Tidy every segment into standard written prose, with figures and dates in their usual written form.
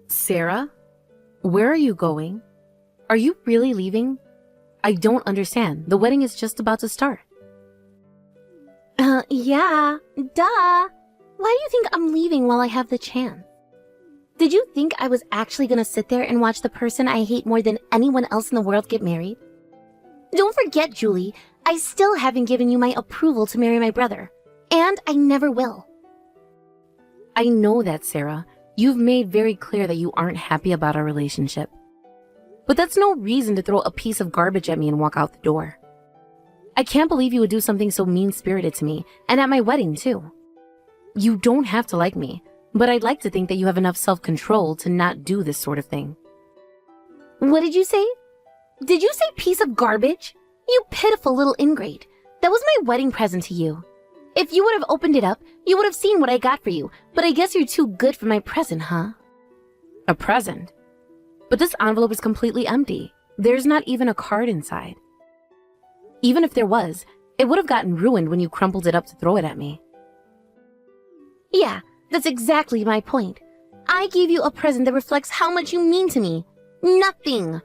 Sarah? Where are you going? Are you really leaving? I don't understand. The wedding is just about to start. Yeah, duh. Why do you think I'm leaving while I have the chance? Did you think I was actually gonna sit there and watch the person I hate more than anyone else in the world get married? Don't forget, Julie, I still haven't given you my approval to marry my brother. And I never will. I know that, Sarah. You've made very clear that you aren't happy about our relationship. But that's no reason to throw a piece of garbage at me and walk out the door. I can't believe you would do something so mean-spirited to me, and at my wedding, too. You don't have to like me, but I'd like to think that you have enough self-control to not do this sort of thing. What did you say? Did you say piece of garbage? You pitiful little ingrate. That was my wedding present to you. If you would have opened it up, you would have seen what I got for you, but I guess you're too good for my present, huh? A present? But this envelope is completely empty. There's not even a card inside. Even if there was, it would have gotten ruined when you crumpled it up to throw it at me. Yeah, that's exactly my point. I gave you a present that reflects how much you mean to me. Nothing.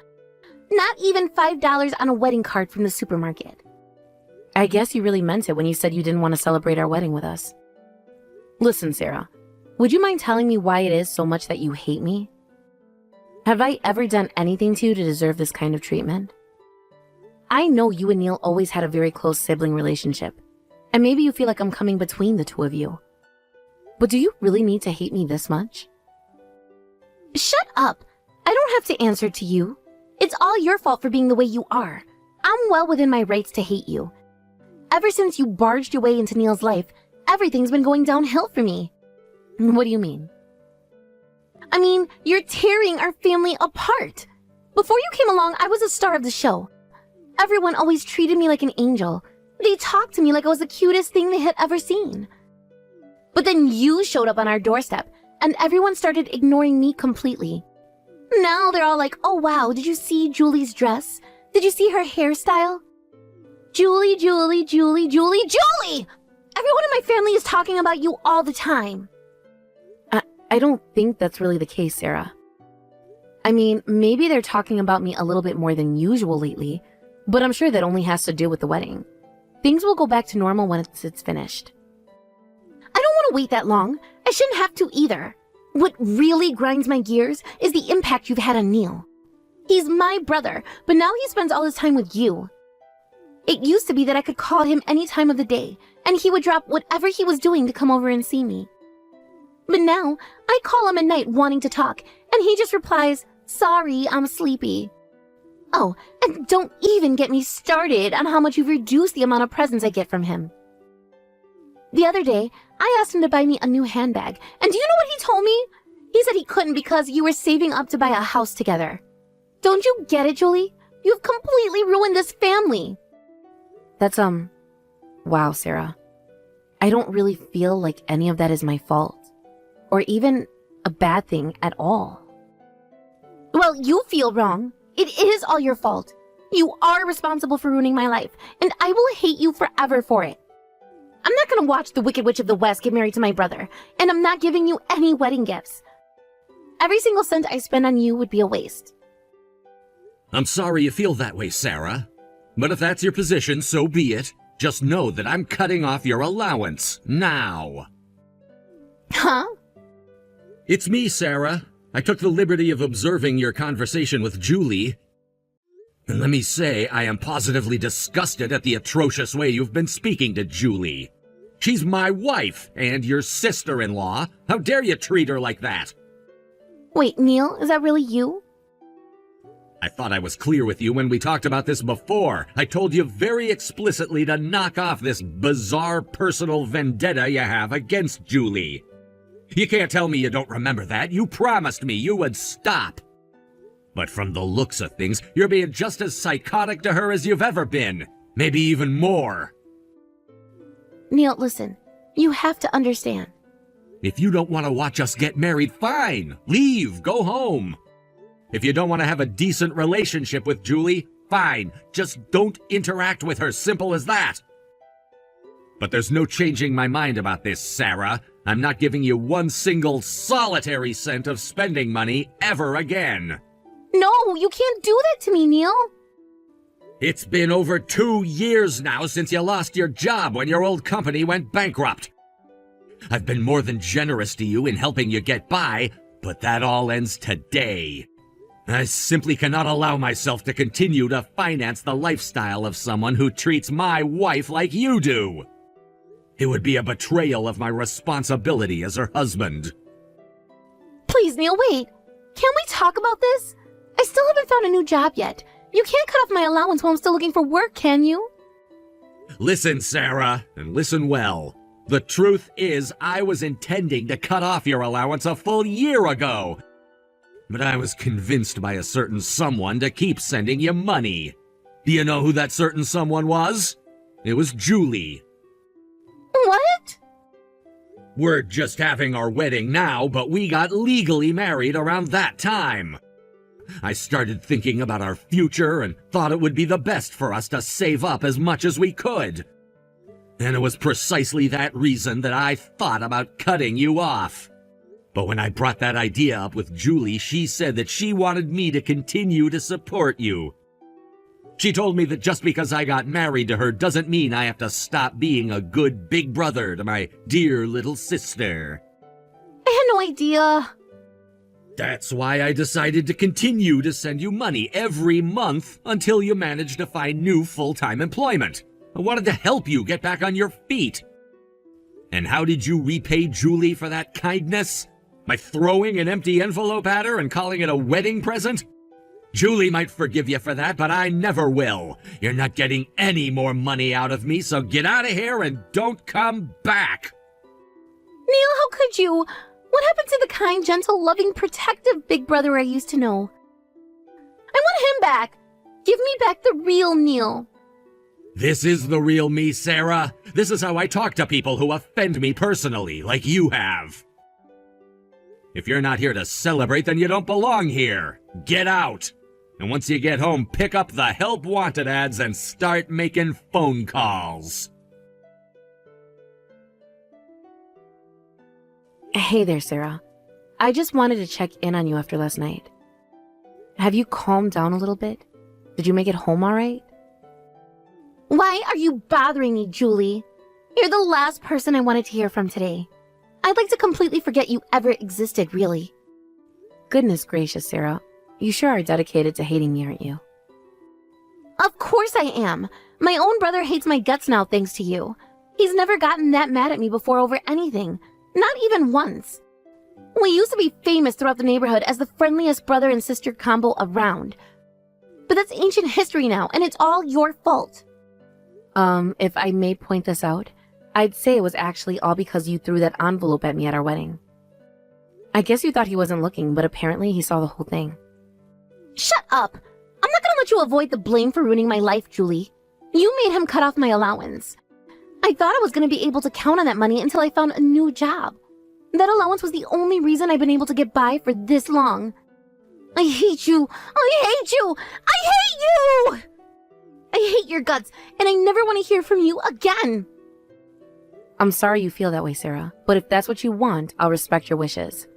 Not even $5 on a wedding card from the supermarket. I guess you really meant it when you said you didn't want to celebrate our wedding with us. Listen, Sarah, would you mind telling me why it is so much that you hate me? Have I ever done anything to you to deserve this kind of treatment? I know you and Neil always had a very close sibling relationship, and maybe you feel like I'm coming between the two of you. But do you really need to hate me this much? Shut up! I don't have to answer to you. It's all your fault for being the way you are. I'm well within my rights to hate you. Ever since you barged your way into Neil's life, everything's been going downhill for me. What do you mean? I mean, you're tearing our family apart. Before you came along, I was a star of the show. Everyone always treated me like an angel. They talked to me like I was the cutest thing they had ever seen. But then you showed up on our doorstep, and everyone started ignoring me completely. Now they're all like, oh wow, did you see Julie's dress? Did you see her hairstyle? Julie, Julie, Julie, Julie, Julie! Everyone in my family is talking about you all the time. I don't think that's really the case, Sarah. I mean, maybe they're talking about me a little bit more than usual lately, but I'm sure that only has to do with the wedding. Things will go back to normal when it's finished. I don't want to wait that long. I shouldn't have to either. What really grinds my gears is the impact you've had on Neil. He's my brother, but now he spends all his time with you. It used to be that I could call him any time of the day, and he would drop whatever he was doing to come over and see me. But now, I call him at night wanting to talk, and he just replies, sorry, I'm sleepy. Oh, and don't even get me started on how much you've reduced the amount of presents I get from him. The other day, I asked him to buy me a new handbag, and do you know what he told me? He said he couldn't because you were saving up to buy a house together. Don't you get it, Julie? You've completely ruined this family. That's, wow, Sarah. I don't really feel like any of that is my fault, or even a bad thing at all. Well, you feel wrong. It is all your fault. You are responsible for ruining my life, and I will hate you forever for it. I'm not gonna watch the Wicked Witch of the West get married to my brother, and I'm not giving you any wedding gifts. Every single cent I spend on you would be a waste. I'm sorry you feel that way, Sarah. But if that's your position, so be it. Just know that I'm cutting off your allowance, now. Huh? It's me, Sarah. I took the liberty of observing your conversation with Julie. And let me say, I am positively disgusted at the atrocious way you've been speaking to Julie. She's my wife and your sister-in-law. How dare you treat her like that? Wait, Neil, is that really you? I thought I was clear with you when we talked about this before. I told you very explicitly to knock off this bizarre personal vendetta you have against Julie. You can't tell me you don't remember that. You promised me you would stop. But from the looks of things, you're being just as psychotic to her as you've ever been. Maybe even more. Neil, listen. You have to understand. If you don't want to watch us get married, fine. Leave. Go home. If you don't want to have a decent relationship with Julie, fine. Just don't interact with her. Simple as that. But there's no changing my mind about this, Sarah. I'm not giving you one single solitary cent of spending money ever again. No, you can't do that to me, Neil. It's been over 2 years now since you lost your job when your old company went bankrupt. I've been more than generous to you in helping you get by, but that all ends today. I simply cannot allow myself to continue to finance the lifestyle of someone who treats my wife like you do. It would be a betrayal of my responsibility as her husband. Please, Neil, wait. Can't we talk about this? I still haven't found a new job yet. You can't cut off my allowance while I'm still looking for work, can you? Listen, Sarah, and listen well. The truth is, I was intending to cut off your allowance a full year ago. But I was convinced by a certain someone to keep sending you money. Do you know who that certain someone was? It was Julie. What? We're just having our wedding now, but we got legally married around that time. I started thinking about our future and thought it would be the best for us to save up as much as we could. And it was precisely that reason that I thought about cutting you off. But when I brought that idea up with Julie, she said that she wanted me to continue to support you. She told me that just because I got married to her doesn't mean I have to stop being a good big brother to my dear little sister. I had no idea. That's why I decided to continue to send you money every month until you managed to find new full-time employment. I wanted to help you get back on your feet. And how did you repay Julie for that kindness? By throwing an empty envelope at her and calling it a wedding present? Julie might forgive you for that, but I never will. You're not getting any more money out of me, so get out of here and don't come back. Neil, how could you? What happened to the kind, gentle, loving, protective big brother I used to know? I want him back. Give me back the real Neil. This is the real me, Sarah. This is how I talk to people who offend me personally, like you have. If you're not here to celebrate, then you don't belong here. Get out. And once you get home, pick up the help wanted ads and start making phone calls. Hey there, Sarah. I just wanted to check in on you after last night. Have you calmed down a little bit? Did you make it home all right? Why are you bothering me, Julie? You're the last person I wanted to hear from today. I'd like to completely forget you ever existed, really. Goodness gracious, Sarah. You sure are dedicated to hating me, aren't you? Of course I am. My own brother hates my guts now thanks to you. He's never gotten that mad at me before over anything. Not even once. We used to be famous throughout the neighborhood as the friendliest brother and sister combo around. But that's ancient history now, and it's all your fault. If I may point this out, I'd say it was actually all because you threw that envelope at me at our wedding. I guess you thought he wasn't looking, but apparently he saw the whole thing. Shut up! I'm not gonna let you avoid the blame for ruining my life, Julie. You made him cut off my allowance. I thought I was gonna be able to count on that money until I found a new job. That allowance was the only reason I've been able to get by for this long. I hate you! I hate you! I hate you! I hate your guts, and I never want to hear from you again! I'm sorry you feel that way, Sarah, but if that's what you want, I'll respect your wishes.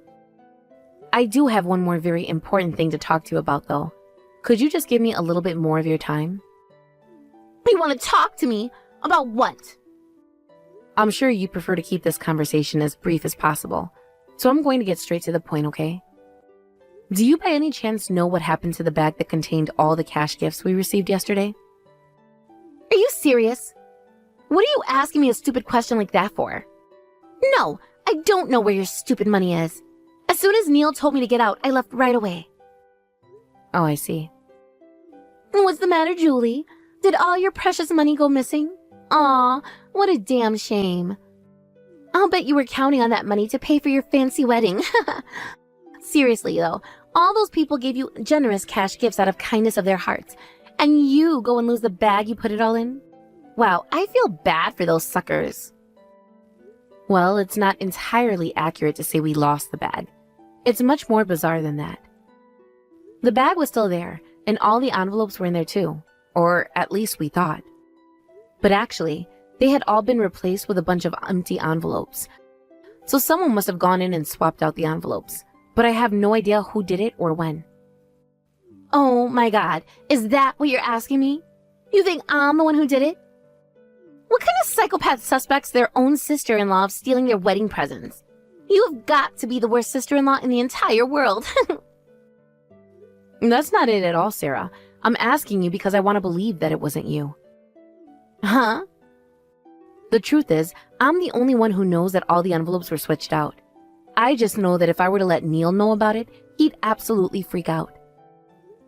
I do have one more very important thing to talk to you about, though. Could you just give me a little bit more of your time? You want to talk to me? About what? I'm sure you prefer to keep this conversation as brief as possible, so I'm going to get straight to the point, okay? Do you by any chance know what happened to the bag that contained all the cash gifts we received yesterday? Are you serious? What are you asking me a stupid question like that for? No, I don't know where your stupid money is. As soon as Neil told me to get out, I left right away. Oh, I see. What's the matter, Julie? Did all your precious money go missing? Aw, what a damn shame. I'll bet you were counting on that money to pay for your fancy wedding. Seriously, though, all those people gave you generous cash gifts out of kindness of their hearts, and you go and lose the bag you put it all in? Wow, I feel bad for those suckers. Well, it's not entirely accurate to say we lost the bag. It's much more bizarre than that. The bag was still there, and all the envelopes were in there too, or at least we thought. But actually, they had all been replaced with a bunch of empty envelopes, So someone must have gone in and swapped out the envelopes, but I have no idea who did it or when. Oh my God, is that what you're asking me? You think I'm the one who did it? What kind of psychopath suspects their own sister-in-law of stealing their wedding presents? You've got to be the worst sister-in-law in the entire world. That's not it at all, Sarah. I'm asking you because I want to believe that it wasn't you. Huh? The truth is, I'm the only one who knows that all the envelopes were switched out. I just know that if I were to let Neil know about it, he'd absolutely freak out.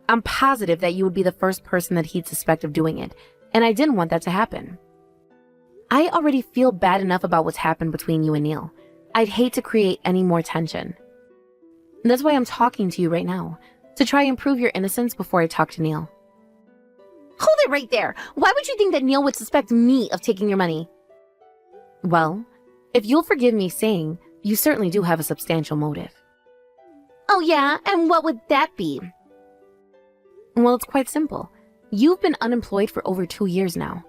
I'm positive that you would be the first person that he'd suspect of doing it, and I didn't want that to happen. I already feel bad enough about what's happened between you and Neil. I'd hate to create any more tension. That's why I'm talking to you right now, to try and prove your innocence before I talk to Neil. Hold it right there! Why would you think that Neil would suspect me of taking your money? Well, if you'll forgive me saying, you certainly do have a substantial motive. Oh yeah? And what would that be? Well, it's quite simple. You've been unemployed for over 2 years now.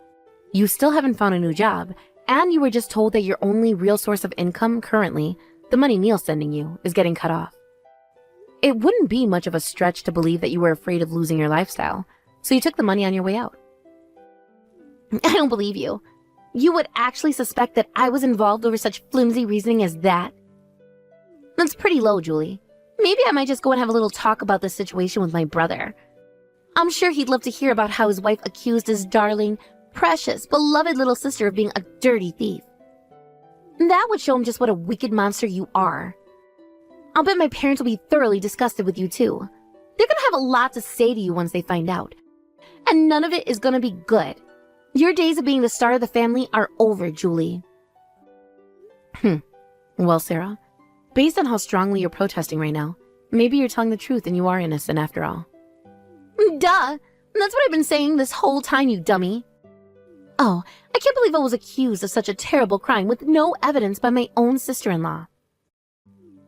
You still haven't found a new job, and you were just told that your only real source of income currently, the money Neil's sending you, is getting cut off. It wouldn't be much of a stretch to believe that you were afraid of losing your lifestyle, so you took the money on your way out. I don't believe you. You would actually suspect that I was involved over such flimsy reasoning as that? That's pretty low, Julie. Maybe I might just go and have a little talk about this situation with my brother. I'm sure he'd love to hear about how his wife accused his darling, precious, beloved little sister of being a dirty thief. That would show him just what a wicked monster you are. I'll bet my parents will be thoroughly disgusted with you too. They're gonna have a lot to say to you once they find out. And none of it is gonna be good. Your days of being the star of the family are over, Julie. Well, Sarah, based on how strongly you're protesting right now, maybe you're telling the truth and you are innocent after all. Duh! That's what I've been saying this whole time, you dummy. Oh, I can't believe I was accused of such a terrible crime with no evidence by my own sister-in-law.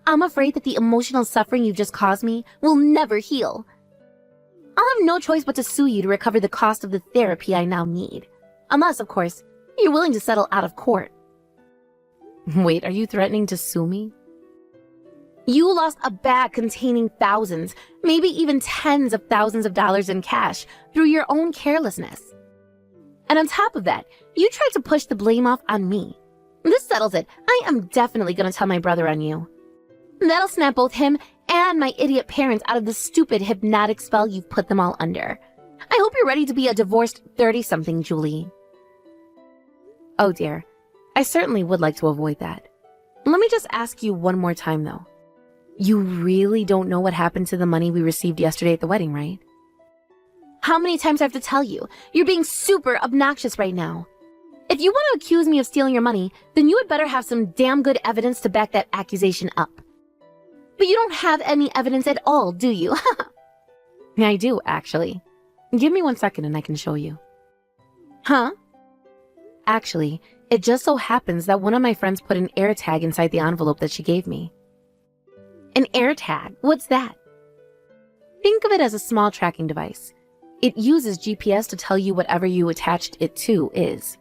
I'm afraid that the emotional suffering you've just caused me will never heal. I'll have no choice but to sue you to recover the cost of the therapy I now need. Unless, of course, you're willing to settle out of court. Wait, are you threatening to sue me? You lost a bag containing thousands, maybe even tens of thousands of dollars in cash through your own carelessness. And on top of that, you tried to push the blame off on me. This settles it. I am definitely going to tell my brother on you. That'll snap both him and my idiot parents out of the stupid hypnotic spell you've put them all under. I hope you're ready to be a divorced 30-something, Julie. Oh dear, I certainly would like to avoid that. Let me just ask you one more time though. You really don't know what happened to the money we received yesterday at the wedding, right? How many times do I have to tell you? You're being super obnoxious right now. If you want to accuse me of stealing your money, then you had better have some damn good evidence to back that accusation up. But you don't have any evidence at all, do you? I do, actually. Give me 1 second and I can show you. Huh? Actually, it just so happens that one of my friends put an air tag inside the envelope that she gave me. An air tag? What's that? Think of it as a small tracking device. It uses GPS to tell you whatever you attached it to is.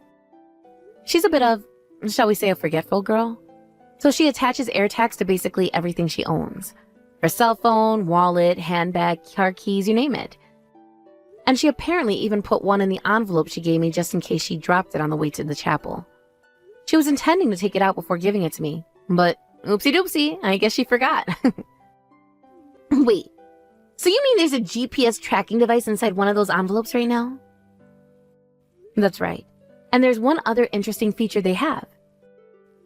She's a bit of, shall we say, a forgetful girl. So she attaches air tags to basically everything she owns. Her cell phone, wallet, handbag, car keys, you name it. And she apparently even put one in the envelope she gave me just in case she dropped it on the way to the chapel. She was intending to take it out before giving it to me, but oopsie doopsie, I guess she forgot. Wait, so you mean there's a GPS tracking device inside one of those envelopes right now? That's right. And there's one other interesting feature they have.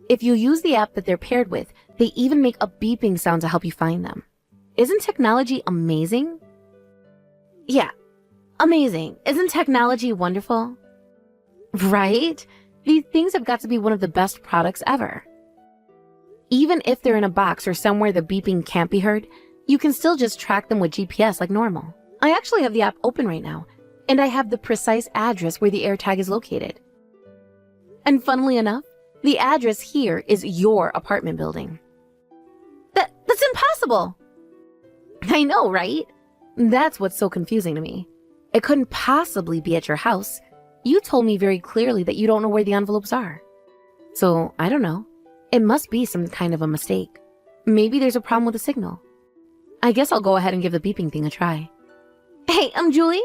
If you use the app that they're paired with, they even make a beeping sound to help you find them. Isn't technology amazing? Yeah, amazing. Isn't technology wonderful? Right? These things have got to be one of the best products ever. Even if they're in a box or somewhere the beeping can't be heard, you can still just track them with GPS like normal. I actually have the app open right now, and I have the precise address where the AirTag is located. And funnily enough, the address here is your apartment building. That's impossible! I know, right? That's what's so confusing to me. It couldn't possibly be at your house. You told me very clearly that you don't know where the envelopes are. So, I don't know. It must be some kind of a mistake. Maybe there's a problem with the signal. I guess I'll go ahead and give the beeping thing a try. Hey, I'm Julie.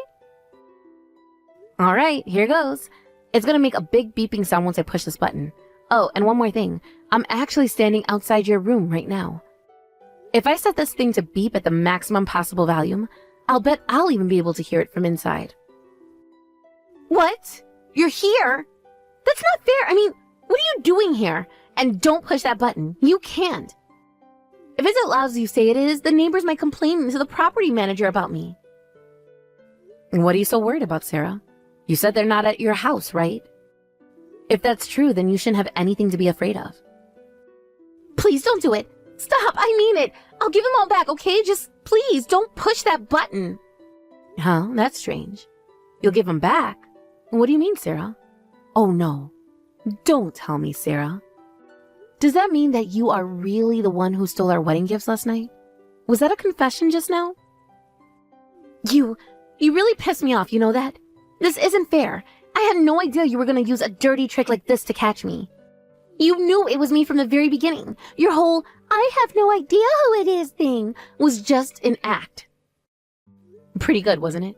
All right, here goes. It's gonna make a big beeping sound once I push this button. Oh, and one more thing. I'm actually standing outside your room right now. If I set this thing to beep at the maximum possible volume, I'll bet I'll even be able to hear it from inside. What? You're here? That's not fair. I mean, what are you doing here? And don't push that button. You can't. If it's as loud as you say it is, the neighbors might complain to the property manager about me. What are you so worried about, Sarah? You said they're not at your house, right? If that's true, then you shouldn't have anything to be afraid of. Please don't do it. Stop, I mean it. I'll give them all back, okay? Just please don't push that button. Huh? That's strange. You'll give them back? What do you mean, Sarah? Oh no. Don't tell me, Sarah. Does that mean that you are really the one who stole our wedding gifts last night? Was that a confession just now? You really pissed me off, you know that? This isn't fair. I had no idea you were going to use a dirty trick like this to catch me. You knew it was me from the very beginning. Your whole, I have no idea who it is thing was just an act. Pretty good, wasn't it?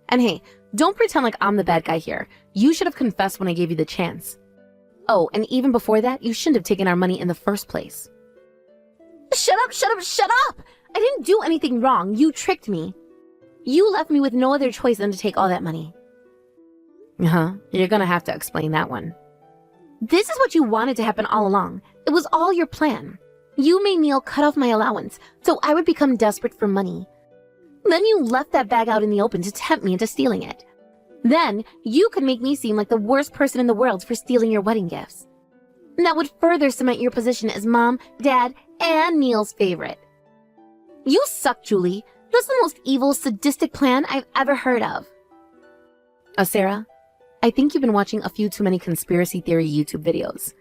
And hey, don't pretend like I'm the bad guy here. You should have confessed when I gave you the chance. Oh, and even before that, you shouldn't have taken our money in the first place. Shut up, shut up, shut up! I didn't do anything wrong. You tricked me. You left me with no other choice than to take all that money. You're gonna have to explain that one. This is what you wanted to happen all along. It was all your plan. You made Neil cut off my allowance, so I would become desperate for money. Then you left that bag out in the open to tempt me into stealing it. Then you could make me seem like the worst person in the world for stealing your wedding gifts. And that would further cement your position as Mom, Dad, and Neil's favorite. You suck, Julie. That's the most evil, sadistic plan I've ever heard of. Sarah, I think you've been watching a few too many conspiracy theory YouTube videos.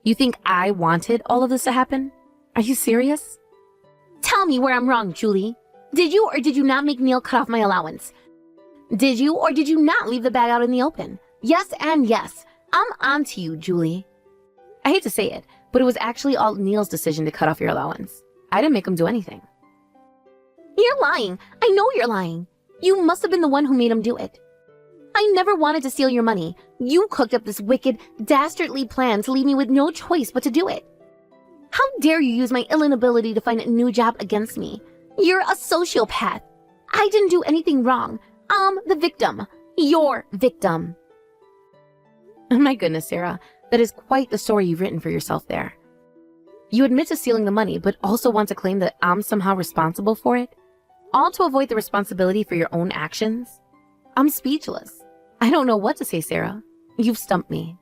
You think I wanted all of this to happen? Are you serious? Tell me where I'm wrong, Julie. Did you or did you not make Neil cut off my allowance? Did you or did you not leave the bag out in the open? Yes and yes. I'm on to you, Julie. I hate to say it, but it was actually all Neil's decision to cut off your allowance. I didn't make him do anything. You're lying. I know you're lying. You must have been the one who made him do it. I never wanted to steal your money. You cooked up this wicked, dastardly plan to leave me with no choice but to do it. How dare you use my ill inability to find a new job against me? You're a sociopath. I didn't do anything wrong. I'm the victim. Your victim. Oh my goodness, Sarah. That is quite the story you've written for yourself there. You admit to stealing the money, but also want to claim that I'm somehow responsible for it? All to avoid the responsibility for your own actions? I'm speechless. I don't know what to say, Sarah. You've stumped me.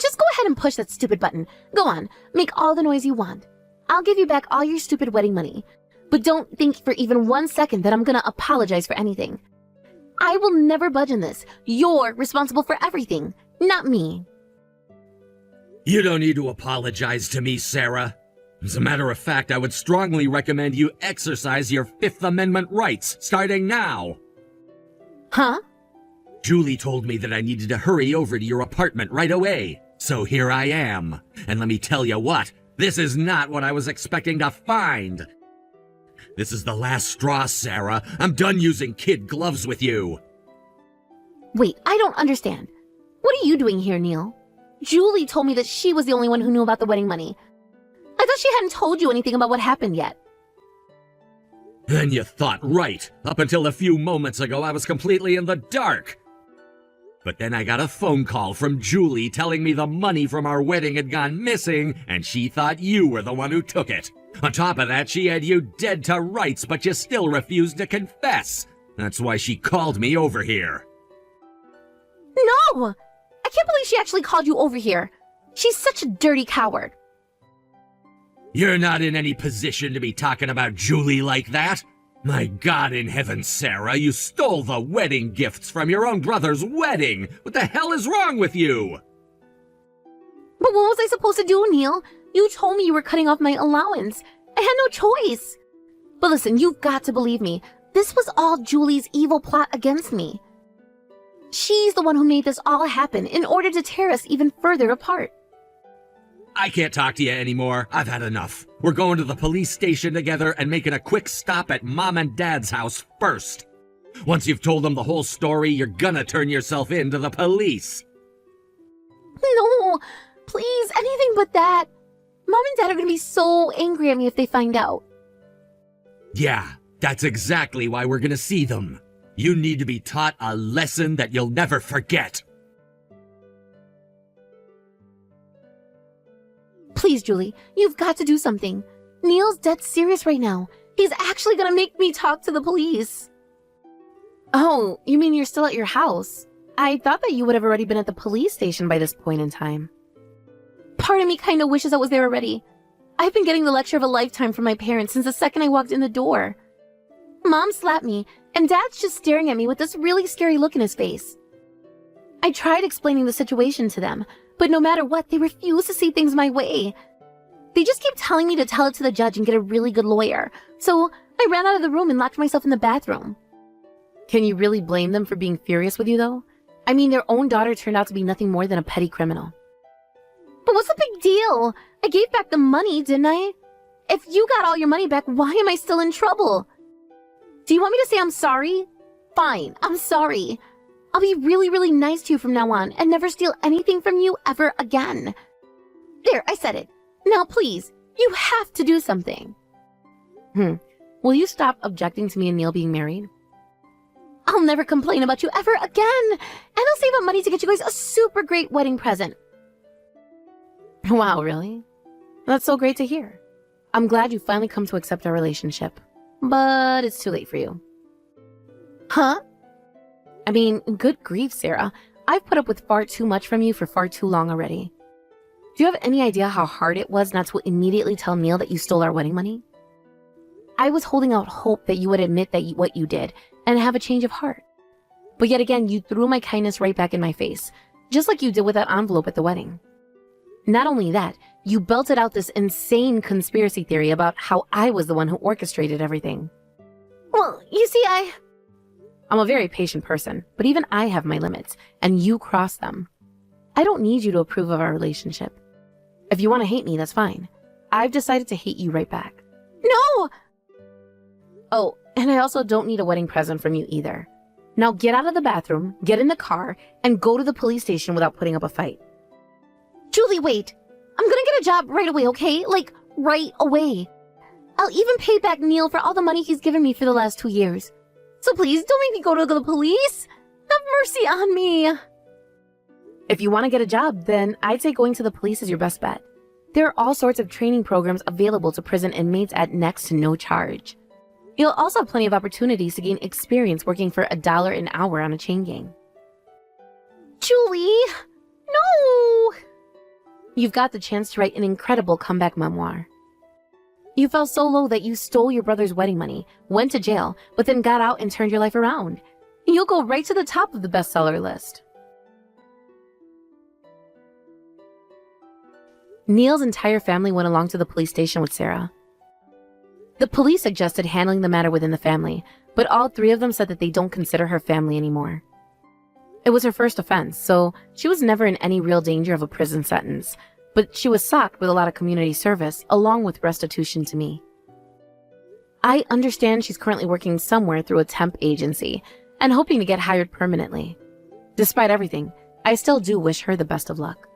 Just go ahead and push that stupid button. Go on, make all the noise you want. I'll give you back all your stupid wedding money. But don't think for even 1 second that I'm gonna apologize for anything. I will never budge on this. You're responsible for everything, not me. You don't need to apologize to me, Sarah. As a matter of fact, I would strongly recommend you exercise your Fifth Amendment rights, starting now. Huh? Julie told me that I needed to hurry over to your apartment right away, so here I am. And let me tell you what, this is not what I was expecting to find. This is the last straw, Sarah. I'm done using kid gloves with you. Wait, I don't understand. What are you doing here, Neil? Julie told me that she was the only one who knew about the wedding money. I thought she hadn't told you anything about what happened yet. Then you thought right. Up until a few moments ago, I was completely in the dark. But then I got a phone call from Julie telling me the money from our wedding had gone missing, and she thought you were the one who took it. On top of that, she had you dead to rights, but you still refused to confess. That's why she called me over here. No! I can't believe she actually called you over here. She's such a dirty coward. You're not in any position to be talking about Julie like that. My God in heaven, Sarah, you stole the wedding gifts from your own brother's wedding. What the hell is wrong with you? But what was I supposed to do, Neil? You told me you were cutting off my allowance. I had no choice. But listen, you've got to believe me. This was all Julie's evil plot against me. She's the one who made this all happen in order to tear us even further apart. I can't talk to you anymore. I've had enough. We're going to the police station together and making a quick stop at Mom and Dad's house first. Once you've told them the whole story, you're gonna turn yourself in to the police. No, please, anything but that. Mom and Dad are gonna be so angry at me if they find out. Yeah, that's exactly why we're gonna see them. You need to be taught a lesson that you'll never forget. Please, Julie, you've got to do something. Neil's dead serious right now. He's actually gonna make me talk to the police. Oh, you mean you're still at your house? I thought that you would have already been at the police station by this point in time. Part of me kind of wishes I was there already. I've been getting the lecture of a lifetime from my parents since the second I walked in the door. Mom slapped me, and Dad's just staring at me with this really scary look in his face. I tried explaining the situation to them, but no matter what, they refuse to see things my way. They just keep telling me to tell it to the judge and get a really good lawyer, so I ran out of the room and locked myself in the bathroom. Can you really blame them for being furious with you, though? I mean, their own daughter turned out to be nothing more than a petty criminal. But what's the big deal? I gave back the money, didn't I? If you got all your money back, why am I still in trouble? Do you want me to say I'm sorry? Fine, I'm sorry. I'll be really, really nice to you from now on and never steal anything from you ever again. There, I said it. Now please, you have to do something. Will you stop objecting to me and Neil being married? I'll never complain about you ever again, and I'll save up money to get you guys a super great wedding present. Wow, really? That's so great to hear. I'm glad you finally come to accept our relationship, but it's too late for you. Huh? I mean, good grief, Sarah. I've put up with far too much from you for far too long already. Do you have any idea how hard it was not to immediately tell Neil that you stole our wedding money? I was holding out hope that you would admit that what you did and have a change of heart. But yet again, you threw my kindness right back in my face, just like you did with that envelope at the wedding. Not only that, you belted out this insane conspiracy theory about how I was the one who orchestrated everything. Well, you see, I'm a very patient person, but even I have my limits, and you cross them. I don't need you to approve of our relationship. If you want to hate me, that's fine. I've decided to hate you right back. No! Oh, and I also don't need a wedding present from you either. Now get out of the bathroom, get in the car, and go to the police station without putting up a fight. Julie, wait. I'm gonna get a job right away, okay? Like, right away. I'll even pay back Neil for all the money he's given me for the last 2 years. So please, don't make me go to the police. Have mercy on me. If you want to get a job, then I'd say going to the police is your best bet. There are all sorts of training programs available to prison inmates at next to no charge. You'll also have plenty of opportunities to gain experience working for $1 an hour on a chain gang. Julie, no! You've got the chance to write an incredible comeback memoir. You fell so low that you stole your brother's wedding money, went to jail, but then got out and turned your life around. You'll go right to the top of the bestseller list. Neil's entire family went along to the police station with Sarah. The police suggested handling the matter within the family, but all 3 of them said that they don't consider her family anymore. It was her first offense, so she was never in any real danger of a prison sentence, but she was socked with a lot of community service, along with restitution to me. I understand she's currently working somewhere through a temp agency, and hoping to get hired permanently. Despite everything, I still do wish her the best of luck.